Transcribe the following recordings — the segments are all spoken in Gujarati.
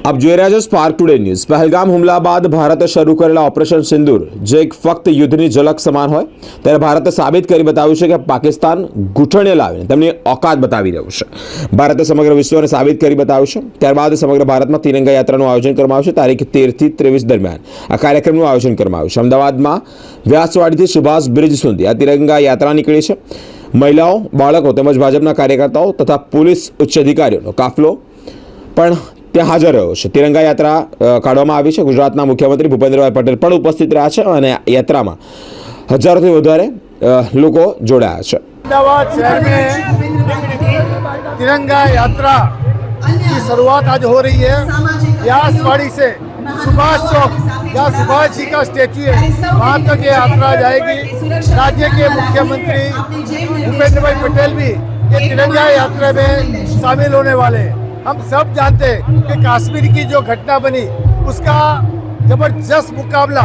આપ જોઈ રહ્યા છો સ્પાર્ક ટુડે ન્યૂઝ। પહેલગામ હુમલા બાદ ભારતે શરૂ કરેલા ઓપરેશન સિંદૂર જે એક ફક્ત યુદ્ધની ઝલક સમાન હોય, ત્યારે ભારતે સાબિત કરી બતાવ્યું છે કે પાકિસ્તાન ગૂંઠણે લાવીને તેમની औकात બતાવી રહ્યું છે। ભારતે સમગ્ર વિશ્વને સાબિત કરી બતાવ્યું છે। ત્યારબાદ સમગ્ર ભારતમાં તિરંગા યાત્રાનું આયોજન કરવામાં આવશે। તારીખ 13 થી 23 દરમિયાન આ કાર્યક્રમનું આયોજન કરવામાં આવ્યું છે। અમદાવાદમાં વ્યાસવાડીથી સુભાષ બ્રિજ સુધી આ તિરંગા યાત્રા નીકળી છે। મહિલાઓ, બાળકો તેમજ ભાજપના કાર્યકર્તાઓ તથા પોલીસ ઉચ્ચ અધિકારીઓનો કાફલો પણ ત્યાં હાજર રહ્યો છે। તિરંગા યાત્રા કાઢવામાં આવી છે। ગુજરાતના મુખ્યમંત્રી ભૂપેન્દ્રભાઈ પટેલ પણ ઉપસ્થિત રહ્યા છે અને યાત્રામાં હજારોથી વધારે લોકો જોડાયા છે। अहमदाबाद शहर में तिरंगा यात्रा की शुरुआत आज हो रही है। व्यासवाड़ी से सुभाष चौक, जहाँ सुभाष जी का स्टैचू है, वहाँ तक ये यात्रा जाएगी। राज्य के मुख्यमंत्री भूपेंद्र भाई पटेल भी ये तिरंगा यात्रा में शामिल होने वाले हैं। हम सब जानते हैं कि कश्मीर की जो घटना बनी उसका जबरदस्त मुकाबला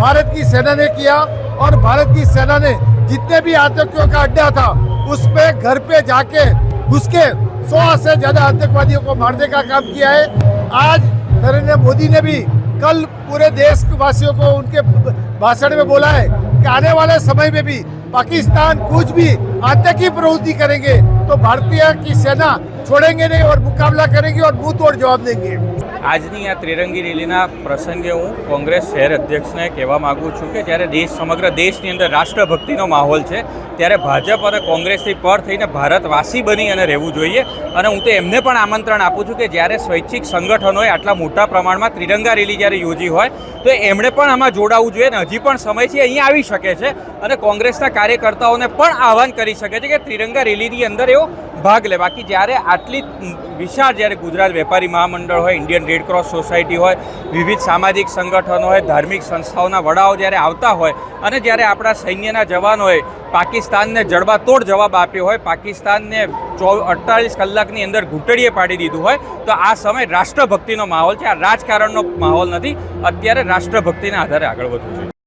भारत की सेना ने किया और भारत की सेना ने जितने भी आतंकियों का अड्डा था उस पे घर पे जाके घुस के 100 से ज्यादा आतंकवादियों को मारने का काम किया है। आज नरेंद्र मोदी ने भी कल पूरे देश वासियों को उनके भाषण में बोला है कि आने वाले समय में भी पाकिस्तान कुछ भी आतंकी प्रवृत्ति करेंगे तो भारतीय की सेना छोड़ेंगे नहीं और मुकाबला करेंगे और मुंह तोड़ जवाब देंगे। આજની આ ત્રિરંગી રેલીના પ્રસંગે હું કોંગ્રેસ શહેર અધ્યક્ષને કહેવા માગું છું કે જ્યારે સમગ્ર દેશની અંદર રાષ્ટ્રભક્તિનો માહોલ છે, ત્યારે ભાજપ અને કોંગ્રેસથી પર થઈને ભારતવાસી બની અને રહેવું જોઈએ। અને હું તો એમને પણ આમંત્રણ આપું છું કે જ્યારે સ્વૈચ્છિક સંગઠનોએ આટલા મોટા પ્રમાણમાં ત્રિરંગા રેલી જ્યારે યોજી હોય તો એમણે પણ આમાં જોડાવું જોઈએ અને હજી પણ સમય છે, અહીંયા આવી શકે છે અને કોંગ્રેસના કાર્યકર્તાઓને પણ આહવાન કરી શકે છે કે ત્રિરંગા રેલીની અંદર એવો ભાગ લે। બાકી જ્યારે આટલી વિશાળ જ્યારે ગુજરાત વેપારી મહામંડળ હોય, ઇન્ડિયન રેડ ક્રોસ સોસાયટી હોય, વિવિધ સામાજિક સંગઠનો હોય, ધાર્મિક સંસ્થાઓના વડાઓ જ્યારે આવતા હોય અને જ્યારે આપણા સૈન્યના જવાનોએ પાકિસ્તાનને જડબાતોડ જવાબ આપ્યો હોય, પાકિસ્તાનને 48 કલાકની અંદર ઘૂંટડીએ પાડી દીધું હોય, તો આ સમય રાષ્ટ્રભક્તિનો માહોલ છે। આ રાજકારણનો માહોલ નથી। અત્યારે રાષ્ટ્રભક્તિના આધારે આગળ વધવું જોઈએ।